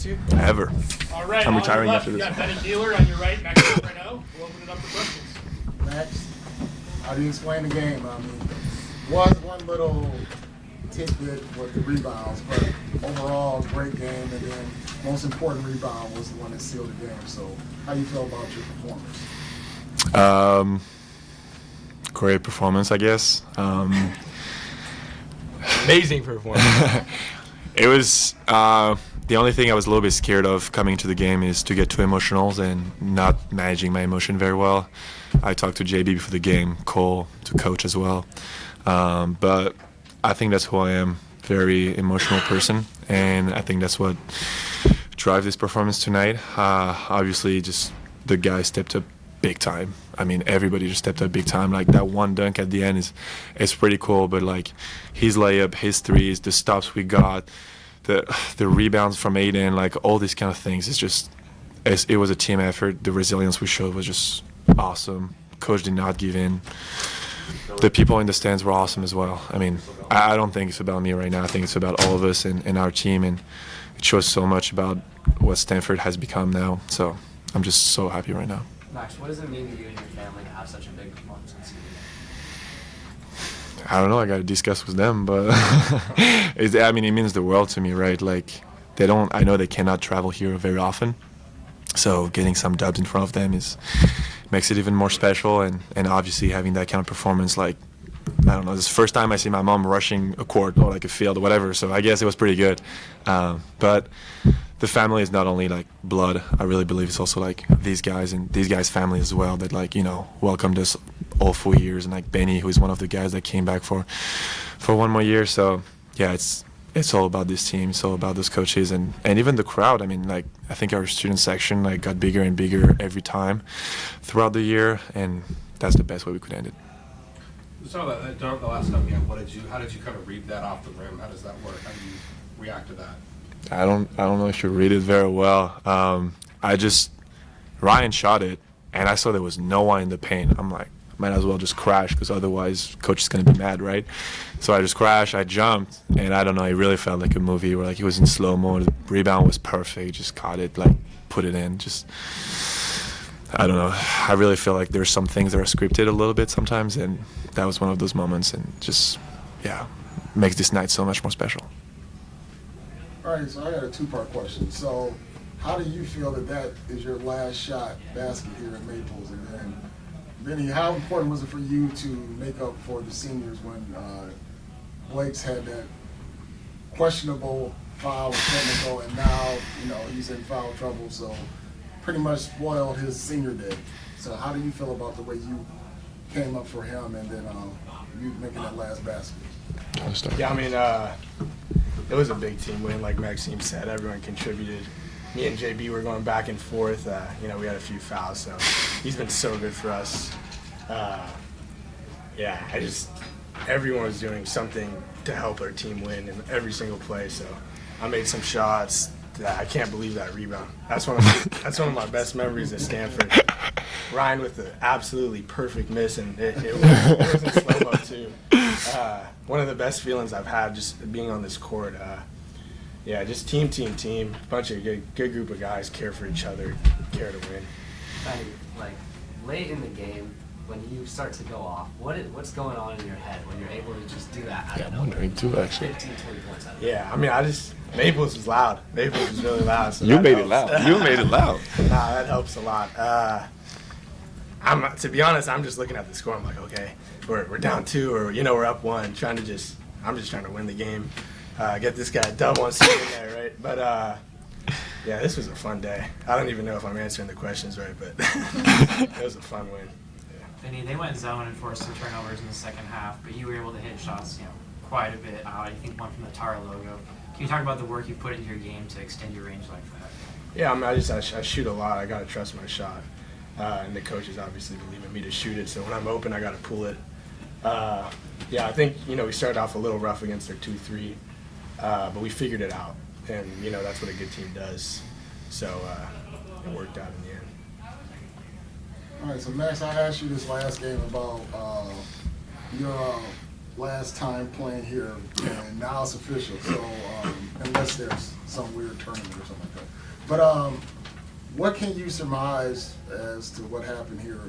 against you? Ever. All right, I'm on retiring your left, after you this. got Benny Gealer. On your right, Maxime Raynaud. We'll open it up for questions. Max, how do you explain the game? I mean, was one little tidbit with the rebounds, but overall, great game, and then most important rebound was the one that sealed the game. So, how do you feel about your performance? Great performance, I guess. Amazing performance. It was the only thing I was a little bit scared of coming to the game is to get too emotional and not managing my emotion very well. I talked to JB before the game, Cole, to coach as well. But I think that's who I am, very emotional person, and I think that's what drives this performance tonight. Obviously, just the guys stepped up big time. I mean, everybody just stepped up big time. Like that one dunk at the end is pretty cool, but like his layup, his threes, the stops we got, the rebounds from Aiden, like all these kind of things. It was a team effort. The resilience we showed was just awesome. Coach did not give in. The people in the stands were awesome as well. I mean, I don't think it's about me right now. I think it's about all of us and our team, and it shows so much about what Stanford has become now. So I'm just so happy right now. Max, what does it mean to you and your family to have such a big performance this season? I don't know. I got to discuss with them, but I mean, it means the world to me, right? Like, I know they cannot travel here very often, so getting some dubs in front of them makes it even more special, and obviously having that kind of performance, like, I don't know, this is the first time I see my mom rushing a court or like a field or whatever, so I guess it was pretty good. But the family is not only like blood. I really believe it's also like these guys and these guys' family as well that, like, you know, welcomed us all 4 years, and like Benny, who is one of the guys that came back for one more year. So yeah, it's all about this team. It's all about those coaches and even the crowd. I mean, like, I think our student section like got bigger and bigger every time throughout the year, and that's the best way we could end it. So that dunk the last time we had, how did you kind of read that off the rim? How does that work? How do you react to that? I don't know if you read it very well. Ryan shot it, and I saw there was no one in the paint. I'm like, might as well just crash, because otherwise coach is going to be mad, right? So I just crashed, I jumped, and I don't know, it really felt like a movie where like it was in slow-mo. The rebound was perfect, just caught it, like put it in. I don't know. I really feel like there's some things that are scripted a little bit sometimes, and that was one of those moments, and just, yeah, makes this night so much more special. All right, so I got a two-part question. So, how do you feel that is your last shot basket here at Maples? And then, Benny, how important was it for you to make up for the seniors when Blake's had that questionable foul with technical, and now, you know, he's in foul trouble, so pretty much spoiled his senior day. So how do you feel about the way you came up for him and then you making that last basket? Yeah, I mean, it was a big team win, like Maxime said. Everyone contributed. Me and JB were going back and forth. You know, we had a few fouls, so he's been so good for us. Yeah, everyone was doing something to help our team win in every single play. So I made some shots. I can't believe that rebound. That's one of my best memories at Stanford. Ryan with the absolutely perfect miss, and it was in slow-mo too. One of the best feelings I've had just being on this court. Yeah, just team. Bunch of good group of guys care for each other, care to win. Benny, like, late in the game, when you start to go off, what's going on in your head when you're able to just do that? Yeah, I'm wondering too, actually. 15, 20 points out of Yeah, I mean, Maples was loud. Maples was really loud. So You made it loud. You made it loud. Nah, that helps a lot. To be honest, I'm just looking at the score. I'm like, okay, we're down 2, or we're up 1. I'm just trying to win the game, get this guy a dub on in there, right? But yeah, this was a fun day. I don't even know if I'm answering the questions right, but it was a fun win. Benny, they went zone and forced some turnovers in the second half, but you were able to hit shots, quite a bit out. I think one from the Tar logo. Can you talk about the work you put into your game to extend your range like that? Yeah, I mean, I shoot a lot. I got to trust my shot. And the coaches obviously believe in me to shoot it, so when I'm open, I got to pull it. Yeah, I think, we started off a little rough against their 2-3, but we figured it out. And, that's what a good team does. So it worked out in the end. All right, so Max, I asked you this last game about your last time playing here, and now it's official. So unless there's some weird tournament or something like that. But what can you surmise as to what happened here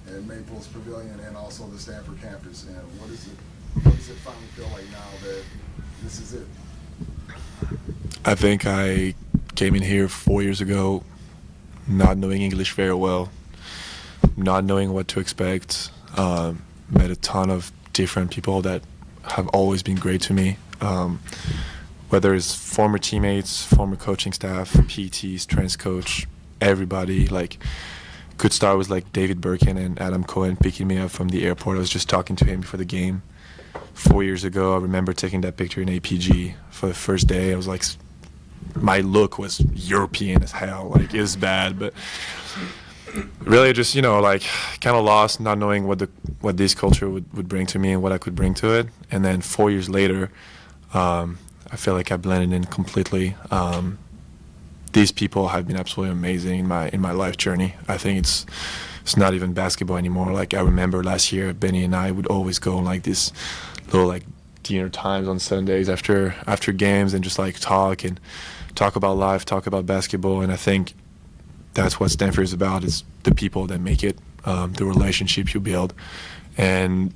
at Maples Pavilion and also the Stanford campus? And what does it finally feel like now that this is it? I think I came in here 4 years ago not knowing English very well, not knowing what to expect. Met a ton of different people that have always been great to me, whether it's former teammates, former coaching staff, PTs, strength coach, everybody. Like, could start with like David Birkin and Adam Cohen picking me up from the airport. I was just talking to him before the game 4 years ago. I remember taking that picture in APG for the first day. I was like, my look was European as hell. Like, it was bad, but really just, like, kind of lost, not knowing what this culture would bring to me and what I could bring to it. And then 4 years later, I feel like I blended in completely. These people have been absolutely amazing in my life journey. I think it's not even basketball anymore. Like, I remember last year, Benny and I would always go on like this little like dinner times on Sundays after games and just like talk about life, talk about basketball. And I think that's what Stanford is about, is the people that make it, the relationships you build. And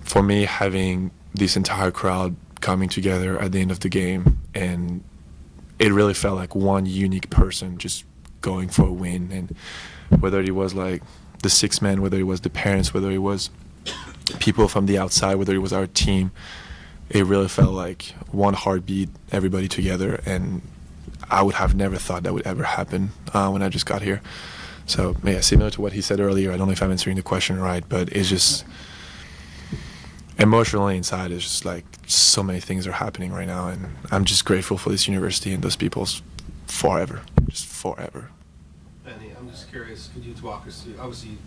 for me, having this entire crowd coming together at the end of the game, and it really felt like one unique person just going for a win. And whether it was like the six men, whether it was the parents, whether it was people from the outside, whether it was our team, it really felt like one heartbeat, everybody together. And I would have never thought that would ever happen when I just got here. So, yeah, similar to what he said earlier, I don't know if I'm answering the question right, but it's just emotionally inside, it's just like so many things are happening right now, and I'm just grateful for this university and those people forever, just forever. Benny, I'm just curious, could you walk us through, obviously,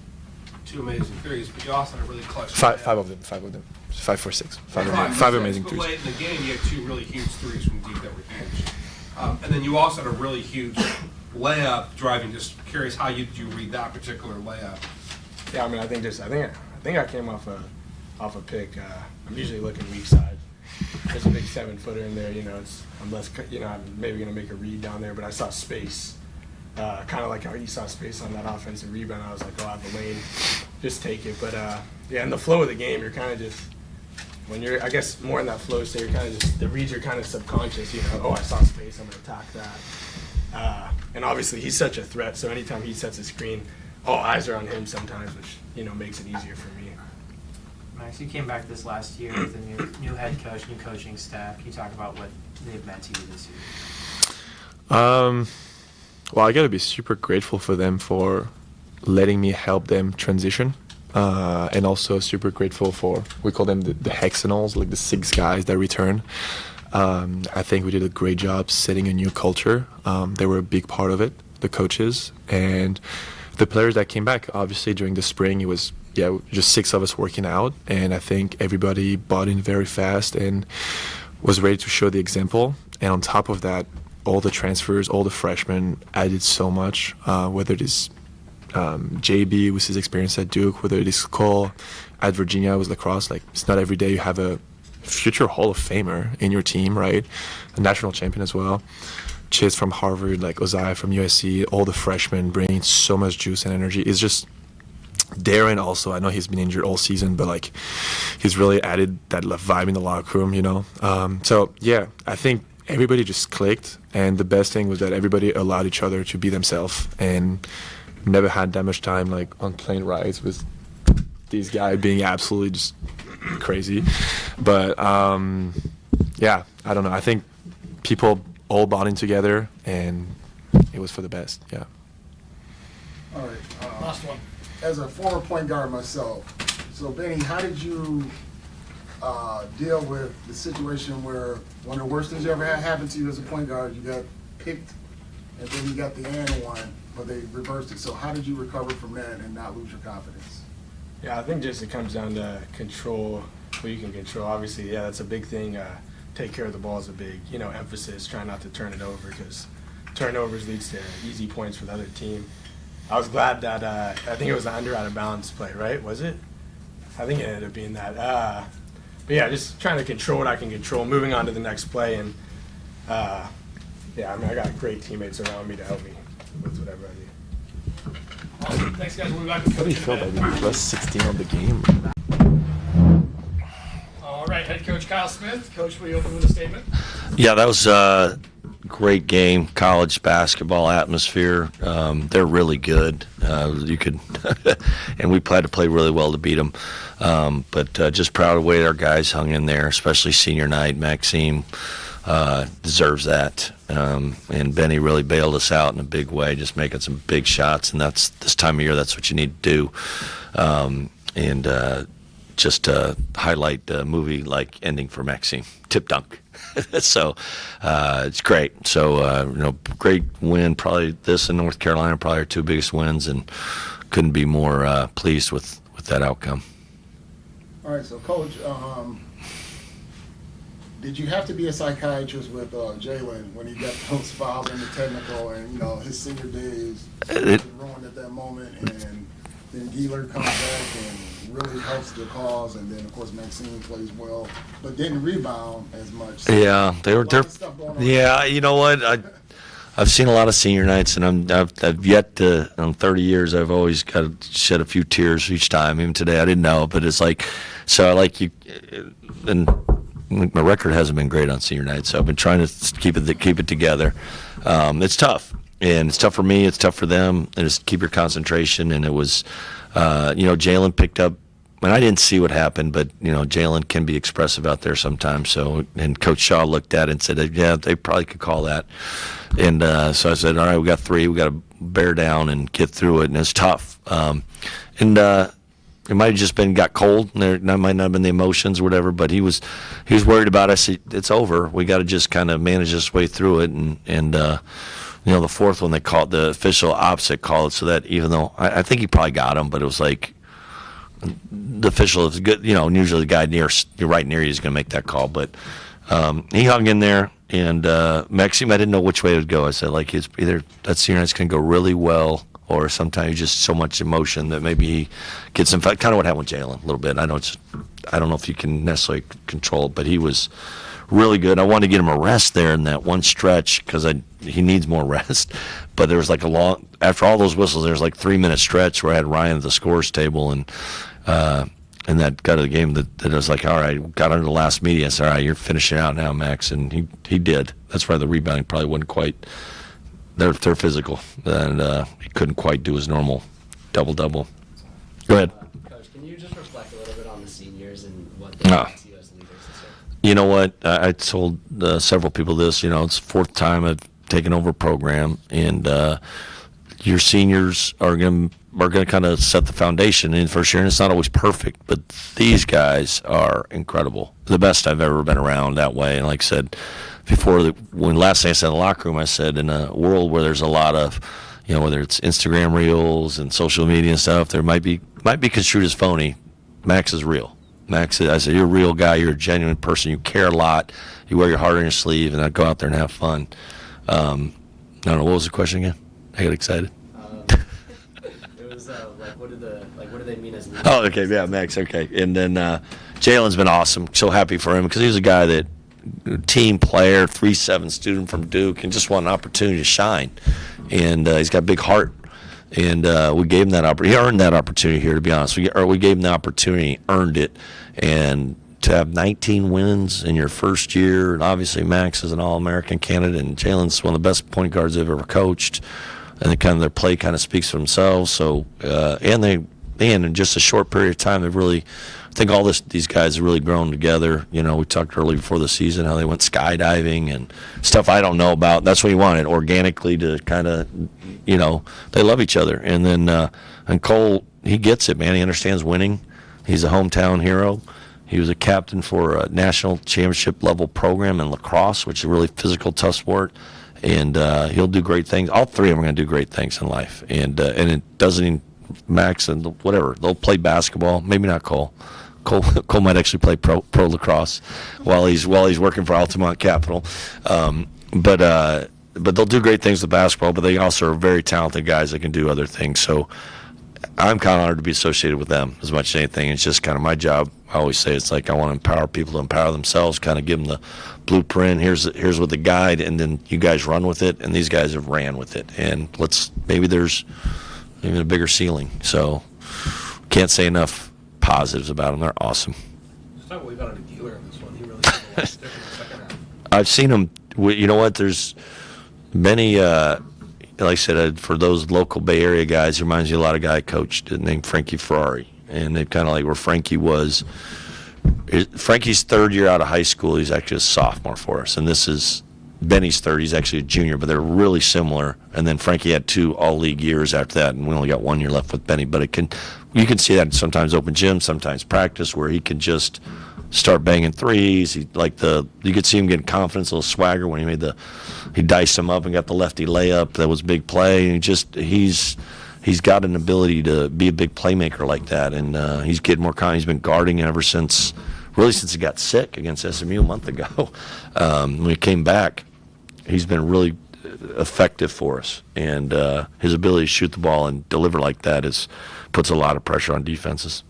two amazing threes, but you also had a really clutch. Five of them. 5 for 6. Five amazing but threes. late in the game, you had two really huge threes from deep that were huge. And then you also had a really huge layup driving. Just curious, how did you read that particular layup? Yeah, I mean, I think I came off a pick. I'm usually looking weak side. There's a big 7-footer in there. I'm maybe gonna make a read down there, but I saw space. Kind of like how you saw space on that offensive rebound. I was like, oh, I have the lane, just take it. But yeah, in the flow of the game, you're kind of just, when you're, I guess, more in that flow state, you're kind of just, the reads are kind of subconscious. Oh, I saw space, I'm gonna attack that. And obviously, he's such a threat. So anytime he sets a screen, all eyes are on him sometimes, which makes it easier for me. Max, you came back this last year with a new head coach, new coaching staff. Can you talk about what they've meant to you this year? Well, I got to be super grateful for them for letting me help them transition. And also super grateful for, we call them the hexagonals, like the 6 guys that return. I think we did a great job setting a new culture. They were a big part of it, the coaches. And the players that came back, obviously during the spring, it was just 6 of us working out. And I think everybody bought in very fast and was ready to show the example. And on top of that, all the transfers, all the freshmen added so much, whether it is JB with his experience at Duke, whether it is Cole at Virginia with lacrosse. Like, it's not every day you have a future Hall of Famer in your team, right? A national champion as well. Chiz from Harvard, like Ozai from USC, all the freshmen bringing so much juice and energy. It's just Darren also, I know he's been injured all season, but like he's really added that vibe in the locker room, So yeah, I think everybody just clicked, and the best thing was that everybody allowed each other to be themselves, and never had that much time like on plane rides with these guys being absolutely just crazy. But yeah, I don't know. I think people all bought in together, and it was for the best. Yeah. All right. Last one. As a former point guard myself, so Benny, how did you deal with the situation where one of the worst things you ever had happen to you as a point guard, you got picked, and then you got the and one, but they reversed it. So how did you recover from that and not lose your confidence? Yeah, I think just it comes down to control what you can control. Obviously, yeah, that's a big thing. Take care of the ball is a big, emphasis. Try not to turn it over, because turnovers leads to easy points for the other team. I was glad that I think it was the under out of bounds play, right? Was it? I think it ended up being that. But yeah, just trying to control what I can control, moving on to the next play, and yeah, I mean, I got great teammates around me to help me with whatever I need. Awesome. Thanks, guys. We'll be back with Coach in a minute. Plus 16 on the game. All right, head coach Kyle Smith. Coach, will you open with a statement? Yeah, that was a great game, college basketball atmosphere. They're really good. You could, and we had to play really well to beat them. But just proud of the way our guys hung in there, especially senior night. Maxime deserves that. And Benny really bailed us out in a big way, just making some big shots. And that's this time of year, that's what you need to do. Just highlight the movie like ending for Maxime, tip dunk. So it's great. So great win. Probably this and North Carolina probably our two biggest wins, and couldn't be more pleased with that outcome. All right, so Coach, did you have to be a psychiatrist with Jalen when he got those fouls in the technical, and his senior days ruined at that moment, and then Gealer comes back and really helps the cause, and then of course Maxime plays well, but didn't rebound as much. So Yeah, they're stuff going on. yeah. You know what? I've seen a lot of senior nights, and I've yet to. In 30 years, I've always got to shed a few tears each time. Even today, I didn't know, but it's like, so I like you, and my record hasn't been great on senior night, so I've been trying to keep it together. It's tough, and it's tough for me. It's tough for them, and just keep your concentration. And it was, Jalen picked up. And I didn't see what happened, but Jalen can be expressive out there sometimes. So, and Coach Shaw looked at it and said, "Yeah, they probably could call that." And so I said, "All right, we got 3. We got to bear down and get through it." And it's tough. It might have just got cold. That might not have been the emotions or whatever. But he was worried about us. It's over. We got to just kind of manage this way through it. And the fourth one they called, the official opposite called it, so that even though I think he probably got him, but it was like. The official is good, usually the guy right near you is going to make that call. But he hung in there, and Maxime, I didn't know which way it would go. I said, like, it's either that senior night's going to go really well, or sometimes just so much emotion that maybe he gets in fact, kind of what happened with Jalen a little bit. I don't know if you can necessarily control it, but he was really good. I wanted to get him a rest there in that one stretch because he needs more rest. But there was like after all those whistles, there was like 3-minute stretch where I had Ryan at the scores table, and that got to the game that it was like, all right, got under the last media. I said, all right, you're finishing out now, Max, and he did. That's why the rebounding probably wasn't quite. They're physical, and he couldn't quite do his normal double-double. Go ahead. Coach, can you just reflect a little bit on the seniors and what they mean to you as leaders this year? You know what? I told several people this. It's the 4th time I've taken over a program, and your seniors are going to kind of set the foundation in first year, and it's not always perfect, but these guys are incredible. The best I've ever been around that way. And like I said before, when last night I said in the locker room, I said in a world where there's a lot of, whether it's Instagram reels and social media and stuff, there might be construed as phony. Max is real. Max, I said, you're a real guy. You're a genuine person. You care a lot. You wear your heart on your sleeve, and I go out there and have fun. I don't know, what was the question again? I got excited. It was what do they mean as leaders? Oh, okay, yeah, Max, okay. And then Jalen's been awesome. So happy for him because he was a guy that team player, 3.7 student from Duke, and just want an opportunity to shine. And he's got a big heart. And we gave him that opportunity. He earned that opportunity here, to be honest. We gave him the opportunity, earned it. And to have 19 wins in your first year, and obviously Max is an All-American candidate, and Jalen's one of the best point guards they've ever coached. And their play kind of speaks for themselves. So, and in just a short period of time, they've really, I think these guys have really grown together. We talked early before the season how they went skydiving and stuff I don't know about. That's what he wanted, organically to kind of, they love each other. And then, and Cole, he gets it, man. He understands winning. He's a hometown hero. He was a captain for a national championship level program in lacrosse, which is a really physical, tough sport. And he'll do great things. All 3 of them are going to do great things in life. And it doesn't even, Max and whatever, they'll play basketball. Maybe not Cole. Cole might actually play pro lacrosse while he's working for Altamont Capital. But they'll do great things with basketball. But they also are very talented guys that can do other things. So I'm kind of honored to be associated with them as much as anything. It's just kind of my job. I always say it's like I want to empower people to empower themselves, kind of give them the blueprint. Here's what the guide, and then you guys run with it, and these guys have ran with it. And maybe there's even a bigger ceiling. So can't say enough positives about them. They're awesome. Let's talk about a Gealer in this one. He really did a lot of stick in the second half. I've seen him. You know what? There's many. Like I said, for those local Bay Area guys, it reminds me a lot of a guy I coached named Frankie Ferrari. And they kind of like where Frankie was. Frankie's third year out of high school. He's actually a sophomore for us. And this is Benny's third. He's actually a junior, but they're really similar. And then Frankie had 2 all-league years after that, and we only got 1 year left with Benny. But you can see that sometimes open gym, sometimes practice, where he can just start banging threes. You could see him getting confidence, a little swagger when he diced him up and got the lefty layup. That was a big play. And he's got an ability to be a big playmaker like that, and he's getting more confident. He's been guarding ever since he got sick against SMU a month ago. When he came back, he's been really effective for us, and his ability to shoot the ball and deliver like that puts a lot of pressure on defenses.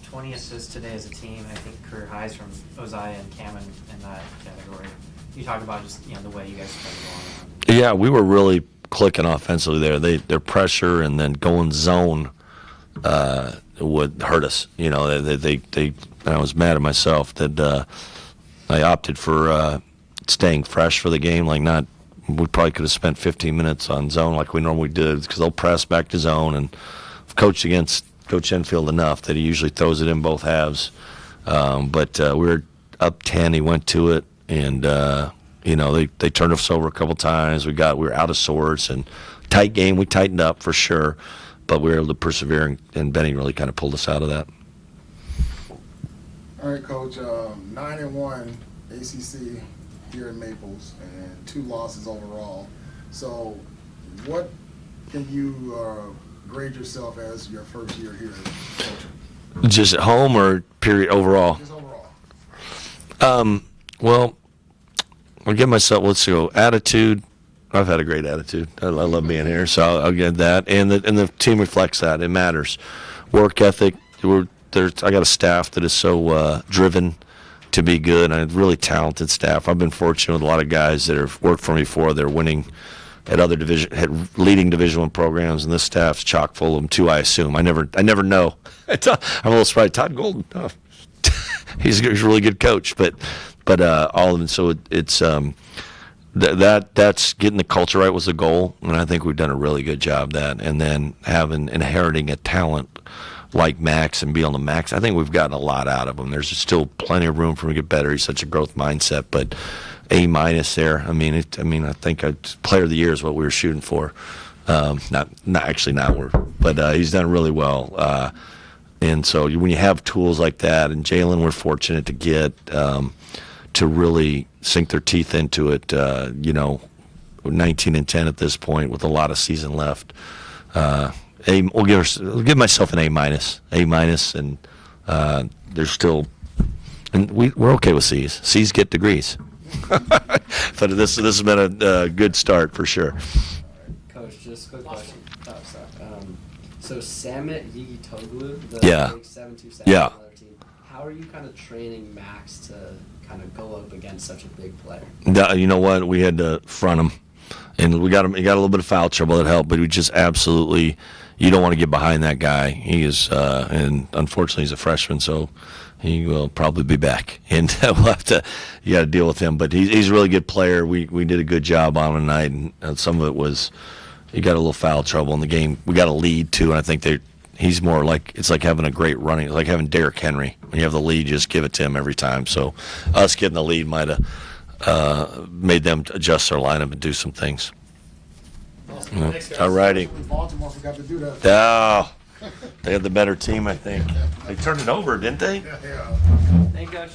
20 assists today as a team, and I think career highs from Ozai and Cameron in that category. You talk about just the way you guys spread the ball around. Yeah, we were really clicking offensively there. Their pressure and then going zone would hurt us. I was mad at myself that I opted for staying fresh for the game. We probably could have spent 15 minutes on zone like we normally did, because they'll press back to zone, and I've coached against Coach Enfield enough that he usually throws it in both halves. But we were up 10. He went to it, and they turned us over a couple times. We were out of sorts, and tight game. We tightened up for sure, but we were able to persevere, and Benny really kind of pulled us out of that. All right, Coach. 9-1 ACC here in Maples, and 2 losses overall. So, what can you grade yourself as your first year here coaching? Just at home or period overall? Just overall. Well, I'll give myself, let's go, attitude. I've had a great attitude. I love being here, so I'll get that. And the team reflects that. It matters. Work ethic. I got a staff that is so driven to be good, and a really talented staff. I've been fortunate with a lot of guys that have worked for me before. They're winning at leading Division I programs, and this staff's chock full of them too, I assume. I never know. I'm a little surprised. Todd Golden, he's a really good coach, but all of them. So it's that's getting the culture right was the goal, and I think we've done a really good job of that. And then inheriting a talent like Max and be on the max, I think we've gotten a lot out of him. There's still plenty of room for him to get better. He's such a growth mindset, but A- there. I think Player of the Year is what we were shooting for. But he's done really well. And so when you have tools like that, and Jalen, we're fortunate to get to really sink their teeth into it. 19-10 at this point with a lot of season left. We'll give myself an A-, and there's still, and we're okay with C's. C's get degrees. But this has been a good start for sure. Coach, just a quick question. So Samit Yigitoglu, the Yeah. big 7'2" Yeah. on the team, how are you kind of training Max to kind of go up against such a big player? You know what? We had to front him, and we got him. He got a little bit of foul trouble that helped, but we just absolutely, you don't want to get behind that guy. He is, and unfortunately, he's a freshman, so he will probably be back, and we'll have to. You got to deal with him, but he's a really good player. We did a good job on him tonight, and some of it was he got a little foul trouble in the game. We got a lead too, and I think he's more like, it's like having a great running, it's like having Derrick Henry. When you have the lead, you just give it to him every time. So us getting the lead might have made them adjust their lineup and do some things. All righty. Baltimore forgot to do that. Oh, they had the better team, I think. They turned it over, didn't they? Yeah. Thank you, Coach.